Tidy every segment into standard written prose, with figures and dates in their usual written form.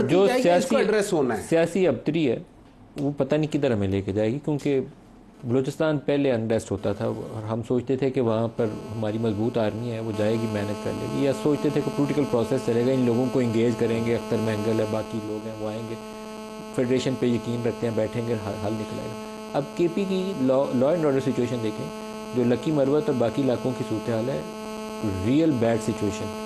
जो सियासी एड्रेस होना है। सियासी अबतरी है वो पता नहीं किधर हमें लेके जाएगी, क्योंकि बलूचिस्तान पहले अनरेस्ट होता था और हम सोचते थे कि वहाँ पर हमारी मजबूत आर्मी है, वो जाएगी, मैनेज कर लेगी, या सोचते थे कि पोलिटिकल प्रोसेस चलेगा, इन लोगों को इंगेज करेंगे, अख्तर महंगल है, बाकी लोग हैं, वो आएंगे, फेडरेशन पे यकीन रखते हैं, बैठेंगे, हल निकलेगा। अब केपी की लॉ एंड ऑर्डर सिचुएशन देखें, जो लकी मरवत और बाकी इलाकों की सूरत हाल है, रियल बैड सिचुएशन,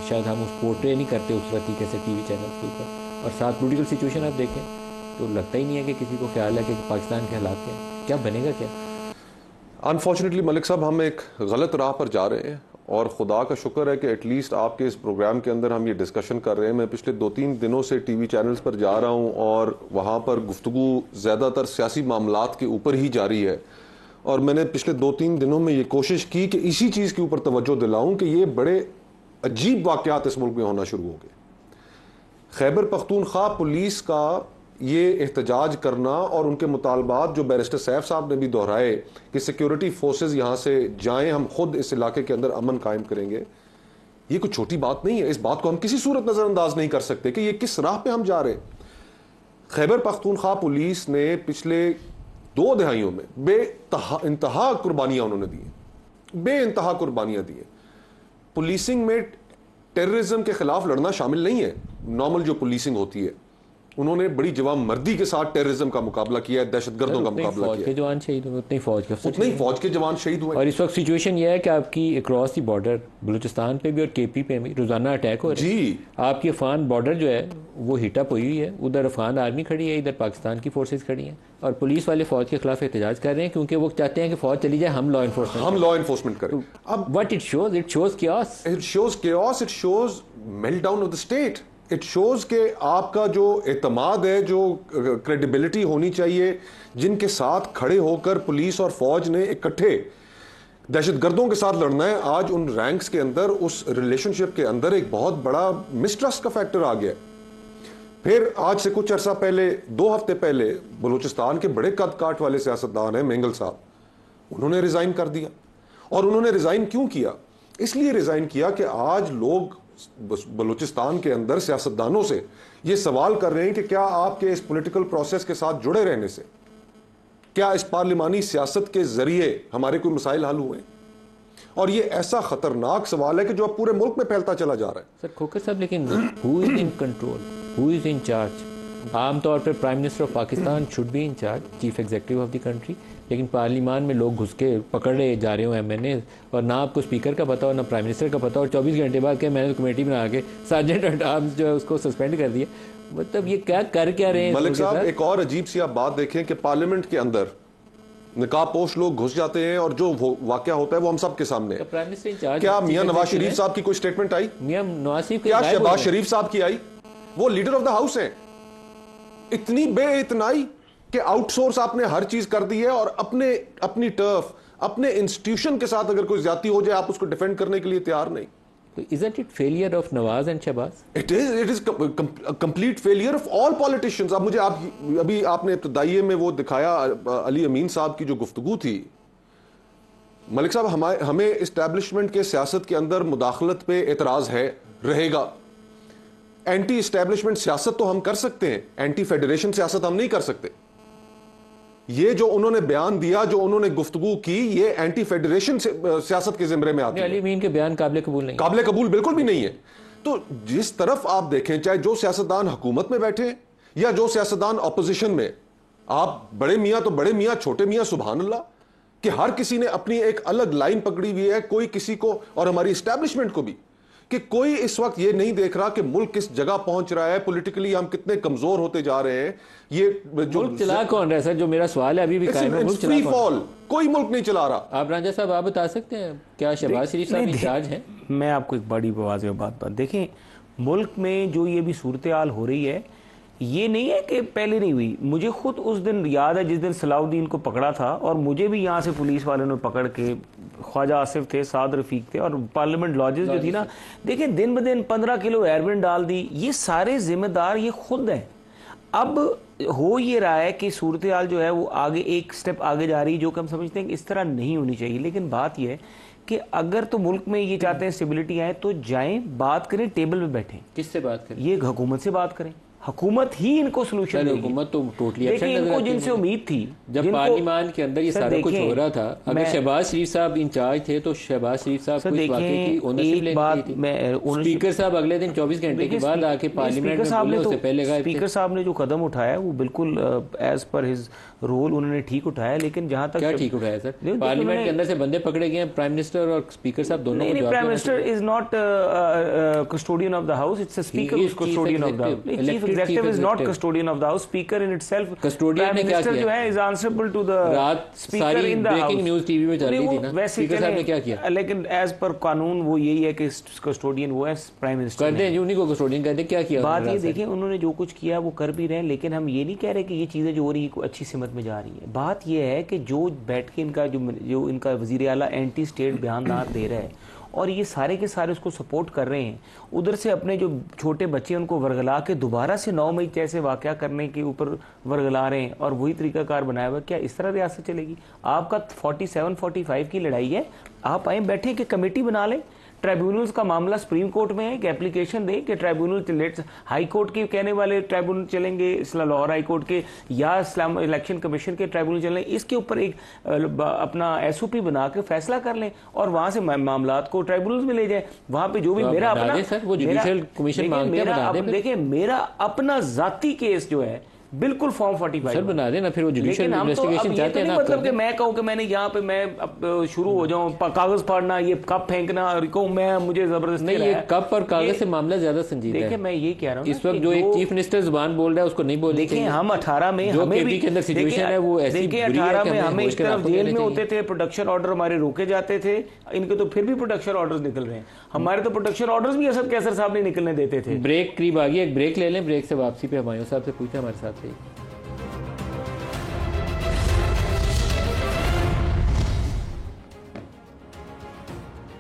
शायद हम उस पोर्ट्रे नहीं करते उस तरीके से टीवी चैनल के ऊपर। और साथ पोलिटिकल सिचुएशन आप देखें तो लगता ही नहीं है कि किसी को ख्याल है कि पाकिस्तान के हालात क्या बनेगा क्या। अनफॉर्चुनेटली मलिक साहब हम एक गलत राह पर जा रहे हैं, और खुदा का शुक्र है कि एटलीस्ट आपके इस प्रोग्राम के अंदर हम ये डिस्कशन कर रहे हैं। मैं पिछले 2-3 दिनों से टीवी चैनल्स पर जा रहा हूँ और वहाँ पर गुफ्तगू ज़्यादातर सियासी मामलात के ऊपर ही जारी है, और मैंने पिछले 2-3 दिनों में ये कोशिश की कि इसी चीज़ के ऊपर तवज्जो दिलाऊं कि ये बड़े अजीब वाक़यात इस मुल्क में होना शुरू हो गए। खैबर पख्तूनख्वा पुलिस का ये एहतजाज करना और उनके मुतालबात जो बैरिस्टर सैफ साहब ने भी दोहराए कि सिक्योरिटी फोर्सेस यहाँ से जाएं, हम खुद इस इलाके के अंदर अमन कायम करेंगे, ये कोई छोटी बात नहीं है। इस बात को हम किसी सूरत नज़रअंदाज नहीं कर सकते कि ये किस राह पे हम जा रहे हैं। खैबर पख्तूनख्वा पुलिस ने पिछले 2 दहाइयों में इंतहा कुर्बानियां उन्होंने दी, बेइंतहा कुर्बानियां दी। पुलिसिंग में टेररिज्म के खिलाफ लड़ना शामिल नहीं है, नॉर्मल जो पुलिसिंग होती है, उन्होंने बड़ी जवान मर्दी के साथ टेररिज्म का मुकाबला किया है, दहशतगर्दों का मुकाबला किया है। जवान शहीद हुए, उतने ही फौज के जवान शहीद हुए। और इस वक्त सिचुएशन ये है कि आपकी अक्रॉस दी बॉर्डर बलूचिस्तान पे भी और केपी पे भी रोजाना अटैक हो रहे हैं। आपकी अफगान बॉर्डर जो है वो हीटअप हुई हुई है, उधर अफगान आर्मी खड़ी है, इधर पाकिस्तान की फोर्सेज खड़ी हैं, और पुलिस वाले फौज के खिलाफ एहतजाज कर रहे हैं क्योंकि वो चाहते हैं कि फौज चली जाए, हम लॉ इन्फोर्समेंट करें। अब what it shows chaos, it shows meltdown of the state, it shows के आपका जो एतमाद है, जो क्रेडिबिलिटी होनी चाहिए, जिनके साथ खड़े होकर पुलिस और फौज ने इकट्ठे दहशतगर्दों के साथ लड़ना है, आज उन रैंक्स के अंदर, उस रिलेशनशिप के अंदर एक बहुत बड़ा मिसट्रस्ट का फैक्टर आ गया। फिर आज से कुछ अरसा पहले, 2 हफ्ते पहले, बलूचिस्तान के बड़े कद काट वाले सियासतदान हैं मेंगल साहब, उन्होंने रिजाइन कर दिया। और उन्होंने रिजाइन क्यों किया? इसलिए रिजाइन किया कि आज लोग बलूचिस्तान के अंदर सियासतदानों से ये सवाल कर रहे हैं कि क्या आपके इस पॉलिटिकल प्रोसेस के साथ जुड़े रहने से, क्या इस पार्लिमानी सियासत के जरिए हमारे कोई मसाइल हल हुए? और ये ऐसा खतरनाक सवाल है कि जो अब पूरे मुल्क में फैलता चला जा रहा है। सर खोकर साहब, लेकिन who is in control, who is in charge? आमतौर पर prime minister of Pakistan should be in charge, chief executive of the country, लेकिन पार्लियामान में लोग घुस के पकड़े जा रहे हो MNA, और ना आपको स्पीकर का पता हो, ना प्राइम मिनिस्टर का पता हो, और 24 घंटे बाद क्या मैंने कमेटी बना के सार्जेंट एट आर्म्स जो है उसको सस्पेंड कर दिया। मतलब ये क्या कर क्या रहे हैं मलिक साहब? एक और अजीब सी आप बात देखें कि पार्लियामेंट के अंदर निकाबपोश लोग घुस जाते हैं और जो वाकया होता है वो हम सब के सामने है। प्राइम मिनिस्टर इंचार्ज क्या मियां नवाज शरीफ साहब की कोई स्टेटमेंट आई? मियां नवाज शरीफ, क्या शहबाज शरीफ साहब की आई? वो लीडर ऑफ द हाउस है। इतनी बेइतनाई कि आउटसोर्स आपने हर चीज कर दी है, और अपनी टर्फ, अपने इंस्टीट्यूशन के साथ अगर कोई ज्यादती हो जाए, आप उसको डिफेंड करने के लिए तैयार नहीं। Isn't it failure of Nawaz and Shahbaz? It is a complete failure of all politicians। अब मुझे अभी आपने इब्तदाइये में वो दिखाया अली अमीन साहब की जो गुफ्तगू थी। मलिक साहब, हमें इस्टेब्लिशमेंट के सियासत के अंदर मुदाखलत पे एतराज है, रहेगा। एंटी इस्टेब्लिशमेंट सियासत तो हम कर सकते हैं, एंटी फेडरेशन सियासत हम नहीं कर सकते। ये जो उन्होंने बयान दिया, जो उन्होंने गुफ्तगू की, ये एंटी फेडरेशन सियासत के जिम्मे में आती है। अली अमीन के बयान काबिल कबूल नहीं, काबिल कबूल बिल्कुल भी नहीं है। तो जिस तरफ आप देखें, चाहे जो सियासतदान हुकूमत में बैठे या जो सियासतदान ऑपोजिशन में, आप बड़े मियाँ तो बड़े मियाँ, छोटे मियाँ, सुभान अल्लाह, कि हर किसी ने अपनी एक अलग लाइन पकड़ी हुई है। कोई किसी को, और हमारी इस्टेब्लिशमेंट को भी, कि कोई इस वक्त ये नहीं देख रहा कि मुल्क किस जगह पहुंच रहा है, पॉलिटिकली हम कितने कमजोर होते जा रहे हैं। ये जो मुल्क चला कौन रहा है सर? जो मेरा सवाल है अभी भी कायम है, मुल्क चला कौन? कोई मुल्क नहीं चला रहा। आप रांझा साहब, आप बता सकते हैं क्या शहबाज शरीफ साहब इंचार्ज हैं? मैं आपको एक बड़ी आवाज में बात देखें, मुल्क में जो ये भी सूरत हाल हो रही है, ये नहीं है कि पहले नहीं हुई। मुझे खुद उस दिन याद है जिस दिन सलाउद्दीन को पकड़ा था, और मुझे भी यहाँ से पुलिस वालों ने पकड़ के, ख्वाजा आसिफ थे, साद रफीक थे, और पार्लियामेंट लॉजेस जो थी ना, देखें दिन ब दिन 15 किलो हेरोइन डाल दी। ये सारे जिम्मेदार ये खुद हैं। अब हो ये रहा है कि सूरत हाल जो है वो आगे एक स्टेप आगे जा रही है, जो कि हम समझते हैं कि इस तरह नहीं होनी चाहिए। लेकिन बात यह है कि अगर तो मुल्क में ये चाहते हैं स्टेबिलिटी आए, तो जाएं, बात करें, टेबल पे बैठें। किससे बात करें? ये हुकूमत से बात करें। हुकूमत ही इनको सोल्यूशन देगी। हुकूमत तो टोटली देखिए, इनको जिनसे उम्मीद थी, जब पार्लियामान के अंदर ये सारा कुछ हो रहा था, अगर शहबाज शरीफ साहब इंचार्ज थे तो शहबाज शरीफ साहब को इस वाकये की ओनरशिप लेनी थी। स्पीकर साहब अगले दिन 24 घंटे के बाद आके पार्लियामेंट में बोले, उससे पहले गए। स्पीकर साहब ने जो कदम उठाया वो बिल्कुल एज पर हिज रोल उन्होंने ठीक उठाया, लेकिन जहां तक क्या ठीक उठाया सर? पार्लियामेंट के अंदर से बंदे पकड़े गए, प्राइम मिनिस्टर और स्पीकर साहब दोनों। नहीं, prime minister is not custodian of the house, it's a speaker who is custodian of the house. Chief executive is not custodian of the house. Speaker in itself, custodian ने क्या किया? जो है is answerable to the speaker in the house. Breaking news TV में चल रही थी ना, स्पीकर साहब ने क्या किया? लेकिन as per कानून वो यही है कि custodian वो है प्राइम मिनिस्टर। कर दें, उन्हीं को custodian कहते हैं। क्या किया? बात ये देखिए, उन्होंने जो कुछ किया वो कर भी रहे हैं, लेकिन हम ये नहीं कह रहे कि ये चीजें जो हो रही है अच्छी सिमत में जा रही है। बात ये है कि जो बैठ के इनका जो इनका वजीर आला एंटी स्टेट बयान दे रहा है और ये सारे के सारे उसको सपोर्ट कर रहे हैं, उधर से अपने जो छोटे बच्चे उनको वर्गला के दोबारा से 9 मई जैसे वाकया करने के ऊपर वर्गला रहे हैं और वही तरीकाकार बनाया हुआ। क्या इस तरह रियासत चलेगी? आपका 47-45 की लड़ाई है, आप आए बैठे कि कमेटी बना लें, ट्राइब्यूनल्स का मामला सुप्रीम कोर्ट में है कि एप्लीकेशन दें कि ट्राइब्यूनल हाई कोर्ट के कहने वाले ट्राइब्यूनल चलेंगे, लाहौर हाई कोर्ट के या इस्लाम इलेक्शन कमीशन के ट्राइब्यूनल चलेंगे, इसके ऊपर एक अपना SOP बना के फैसला कर लें और वहां से मामला को ट्राइब्यूनल में ले जाए। वहां पे जो भी मेरा अपना देखिए मेरा अपना जाती केस जो है बिल्कुल फॉर्म 45 सर बना देना, फिर वो जुडिशियल इन्वेस्टिगेशन चाहते हैं ना। मतलब कि मैं कहूं कि मैंने यहाँ पे मैं शुरू हो जाऊं कागज फाड़ना, ये कप फेंकना और कहूं मैं मुझे जबरदस्ती नहीं, ये कप और कागज से मामला ज्यादा संजीदा है। देखिए मैं ये कह रहा हूं इस वक्त जो एक चीफ मिनिस्टर जुबान बोल रहा है उसको नहीं बोलना। देखिए हम 18 में हमें भी के अंदर सिचुएशन है वो ऐसी बुरी है कि 18 में हमें इस तरफ जेल में होते थे, प्रोडक्शन ऑर्डर हमारे रोके जाते थे, इनके तो फिर भी प्रोडक्शन ऑर्डर्स निकल रहे हैं। हमारे तो प्रोडक्शन ऑर्डर्स भी असद कैसर साहब नहीं निकलने देते थे। ब्रेक करीब आ गई, एक ब्रेक ले लें, ब्रेक से वापसी पे हुमायूं साहब से पूछे, हमारे साथ रहिए।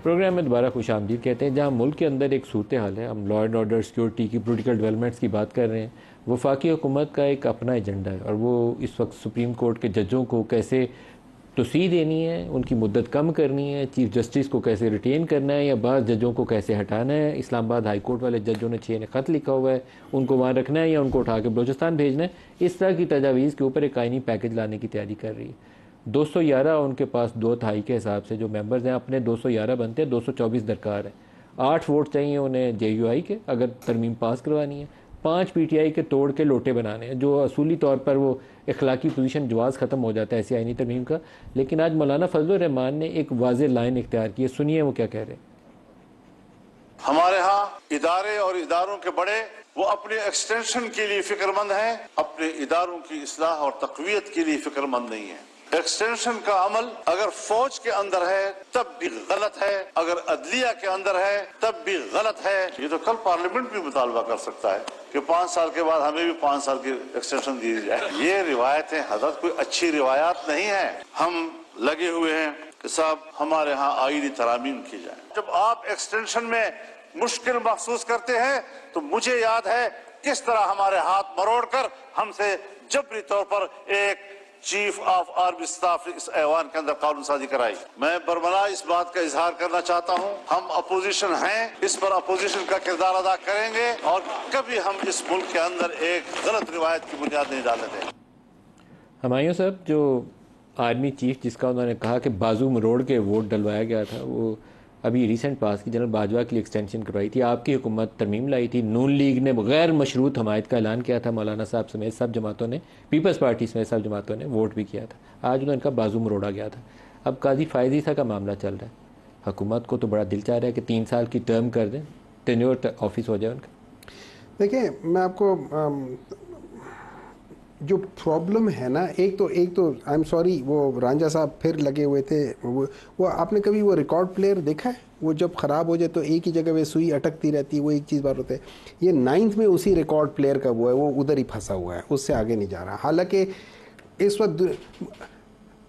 प्रोग्राम में दोबारा खुश आमदीद कहते हैं। जहाँ मुल्क के अंदर एक सूरत हाल है, हम लॉ एंड ऑर्डर, सिक्योरिटी की, पोलिटिकल डेवलपमेंट्स की बात कर रहे हैं, वफाकी हुकूमत का एक अपना एजेंडा है और वो इस वक्त सुप्रीम कोर्ट के जजों को कैसे तोसी देनी है, उनकी मुद्दत कम करनी है, चीफ जस्टिस को कैसे रिटेन करना है या बाज़ जजों को कैसे हटाना है। इस्लामाबाद हाई कोर्ट वाले जजों ने 6 ने ख़त लिखा हुआ है, उनको वहाँ रखना है या उनको उठा के बलूचिस्तान भेजना है। इस तरह की तजावीज़ के ऊपर एक आइनी पैकेज लाने की तैयारी कर रही है। 211 उनके पास 2/3 के हिसाब से जो मेंबर्स हैं, अपने 211 बनते हैं, 224 दरकार है। 8 वोट चाहिए उन्हें JUI के अगर तरमीम पास करवानी है, 5 PTI के तोड़ के लोटे बनाने हैं, जो असूली तौर पर वो इखलाकी पोजीशन जवाज़ ख़त्म हो जाता है ऐसी आइनी तरमीम का। लेकिन आज मौलाना फजलुर रहमान ने एक वाज़ेह लाइन इख्तियार की है, सुनिए वो क्या कह रहे हैं। हमारे यहाँ इदारे और इदारों के बड़े वो अपने एक्सटेंशन के लिए फिक्रमंद हैं, अपने इदारों की इस्लाह और तक़वियत के लिए फिक्रमंद नहीं है। एक्सटेंशन का अमल अगर फौज के अंदर है तब भी गलत है, अगर अदलिया के अंदर है तब भी गलत है। ये तो कल पार्लियामेंट भी मुतालबा कर सकता है कि 5 साल के बाद हमें भी 5 साल की एक्सटेंशन दी जाए। ये रिवायतें हज़रत कोई अच्छी रिवायात नहीं है। हम लगे हुए हैं कि साहब हमारे यहाँ आईनी तरामीम की जाए। जब आप एक्सटेंशन में मुश्किल महसूस करते हैं तो मुझे याद है किस तरह हमारे हाथ मरोड़ कर हमसे जबरी तौर पर एक चीफ ऑफ आर्मी स्टाफ इस ऐवान के अंदर कानून साजी कराई। मैं बरमला इस बात का इजहार करना चाहता हूँ, हम अपोजिशन हैं, इस पर अपोजिशन का किरदार अदा करेंगे और कभी हम इस मुल्क के अंदर एक गलत रिवायत की बुनियाद नहीं डालने देंगे। हुमायूं साहब, जो आर्मी चीफ जिसका उन्होंने कहा कि बाजू मरोड़ के वोट डलवाया गया था, वो अभी रिसेंट पास की जनरल बाजवा के लिए एक्सटेंशन करवाई थी, आपकी हुकूमत तरमीम लाई थी, नून लीग ने गैर मशरूत हमायत का ऐलान किया था, मौलाना साहब समेत सब जमातों ने, पीपल्स पार्टी समेत सब जमातों ने वोट भी किया था। आज उन्होंने कहा बाजू मरोड़ा गया था। अब काजी फायद ईसा का मामला चल रहा है, हुकूमत को तो बड़ा दिल चाह रहा है कि 3 साल की टर्म कर दें, टेन्योर ऑफिस हो जाए उनका। देखिए मैं आपको जो प्रॉब्लम है ना, एक तो आई एम सॉरी, वो रांझा साहब फिर लगे हुए थे। वो आपने कभी वो रिकॉर्ड प्लेयर देखा है? वो जब ख़राब हो जाए तो एक ही जगह पे सुई अटकती रहती है, वो एक चीज़ बार होता है। ये 9th में उसी रिकॉर्ड प्लेयर का वो है, वो उधर ही फंसा हुआ है, उससे आगे नहीं जा रहा। हालांकि इस वक्त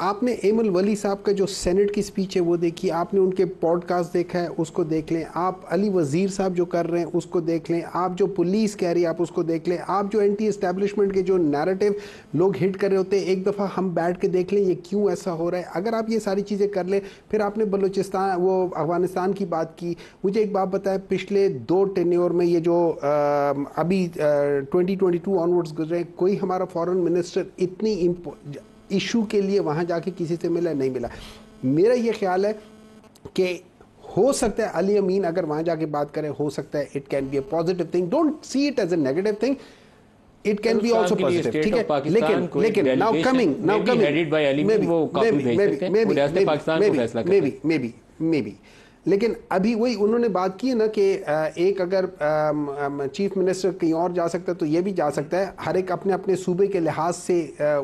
आपने एमल वली साहब का जो सेनेट की स्पीच है वो देखी, आपने उनके पॉडकास्ट देखा है उसको देख लें, आप अली वजीर साहब जो कर रहे हैं उसको देख लें, आप जो पुलिस कह रही है आप उसको देख लें, आप जो एंटी एस्टैब्लिशमेंट के जो नैरेटिव लोग हिट कर रहे होते हैं, एक दफ़ा हम बैठ के देख लें ये क्यों ऐसा हो रहा है। अगर आप ये सारी चीज़ें कर लें, फिर आपने बलूचिस्तान वो अफगानिस्तान की बात की, मुझे एक बात बताएं, पिछले 2 टेन्योर में ये जो अभी 2022 ऑनवर्ड्स गुजरे, कोई हमारा फॉरेन मिनिस्टर इतनी इशू के लिए वहां जाके किसी से मिला नहीं मिला। मेरा ये ख्याल है कि हो सकता है अली अमीन अगर वहां जाके बात करें, हो सकता है it can be a positive thing, don't see it as a negative thing, it can be also positive, ठीक है। लेकिन नाउ कमिंग मे बी लेकिन अभी वही उन्होंने बात की है ना कि एक अगर चीफ मिनिस्टर कहीं और जा सकता है तो ये भी जा सकता है। हर एक अपने अपने सूबे के लिहाज से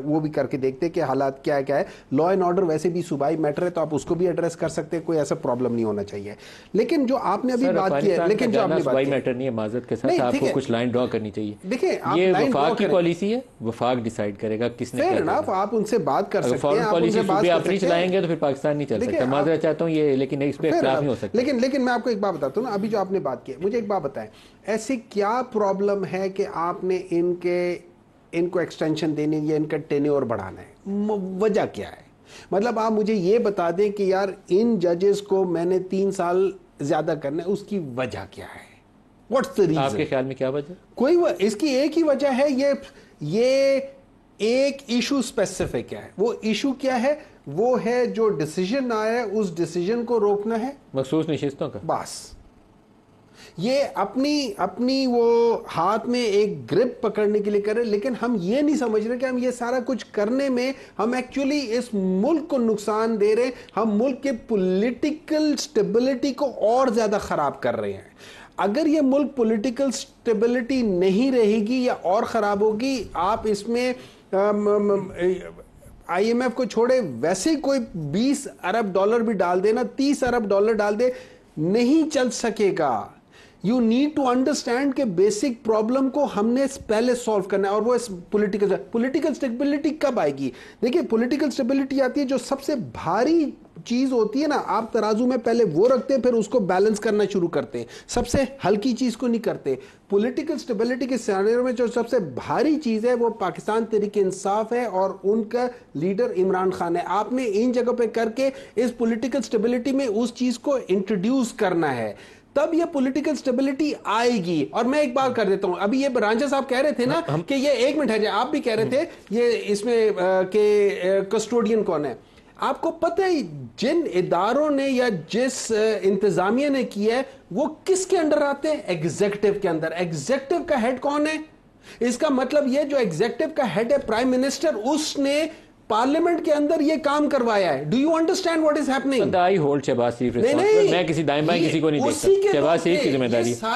वो भी करके देखते हैं कि हालात क्या है। लॉ एंड ऑर्डर वैसे भी सूबाई मैटर है तो आप उसको भी एड्रेस कर सकते हैं, कोई ऐसा प्रॉब्लम नहीं होना चाहिए। लेकिन जो आपने अभी बात की है, लेकिन जो आपने बात की मैटर नहीं है, माजरत के साथ आपको कुछ लाइन ड्रॉ करनी चाहिए। देखिए ये वफाक की पॉलिसी है, वफाक डिसाइड करेगा किसने फेयर एनफ, आप उनसे बात कर सकते हैं, फॉरेन पॉलिसी आप नहीं चलाएंगे तो फिर पाकिस्तान नहीं चल सकता। माजरत चाहता हूँ ये, लेकिन इस पे इख्तिलाफ नहीं हो सकता। लेकिन मैं आपको एक बात बताता हूँ ना, अभी जो आपने बात की, मुझे एक बात बताएं, ऐसी क्या प्रॉब्लम है कि आपने इनको एक्सटेंशन देनी या इनका टेन्योर बढ़ाना है? वजह क्या है? मतलब आप मुझे ये बता दें कि यार इन जजेस को मैंने 3 साल ज्यादा करना है, उसकी वजह क्या है? What's the reason? आपके ख्याल में क्या वजह? कोई इसकी एक ही वजह है, ये एक इशू स्पेसिफिक है। वो इशू क्या है? वो है जो डिसीजन आया है उस डिसीजन को रोकना है, मखसूस नशिस्तों का। बस ये अपनी वो हाथ में एक ग्रिप पकड़ने के लिए करे। लेकिन हम ये नहीं समझ रहे कि हम ये सारा कुछ करने में हम एक्चुअली इस मुल्क को नुकसान दे रहे हैं, हम मुल्क के पॉलिटिकल स्टेबिलिटी को और ज्यादा खराब कर रहे हैं। अगर ये मुल्क पॉलिटिकल स्टेबिलिटी नहीं रहेगी या और खराब होगी, आप इसमें IMF को छोड़े वैसे ही कोई 20 अरब डॉलर भी डाल देना, 30 अरब डॉलर डाल दे, नहीं चल सकेगा। यू नीड टू अंडरस्टैंड के बेसिक प्रॉब्लम को हमने पहले सॉल्व करना है, और वो पॉलिटिकल स्टेबिलिटी कब आएगी? देखिए पॉलिटिकल स्टेबिलिटी आती है जो सबसे भारी चीज होती है ना, आप तराजू में पहले वो रखते हैं, फिर उसको बैलेंस करना शुरू करते हैं, सबसे हल्की चीज को नहीं करते। पॉलिटिकल स्टेबिलिटी के सिनेरियो में जो सबसे भारी चीज है वो पाकिस्तान तहरीक इंसाफ है और उनका लीडर इमरान खान है। आपने इन जगह पे करके इस पॉलिटिकल स्टेबिलिटी में उस चीज को इंट्रोड्यूस करना है, तब ये पॉलिटिकल स्टेबिलिटी आएगी। और मैं एक बात कर देता हूं, अभी ये रांझा साहब कह रहे थे ना कि ये, एक मिनट है, आप भी कह रहे थे ये इसमें के कस्टोडियन कौन है। आपको पता है जिन इदारों ने या जिस इंतजामिया ने किया है वो किसके अंडर आते हैं? एग्जीक्यूटिव के अंदर। एग्जीक्यूटिव का हेड कौन है? इसका मतलब ये जो एग्जीक्यूटिव का हेड है प्राइम मिनिस्टर, उसने पार्लियामेंट के अंदर ये काम करवाया है। Do you understand what is happening? I hold Shehbaz Sharif, मैं किसी दाएं बाएं किसी को नहीं देखता। शहबाज शरीफ की जिम्मेदारी।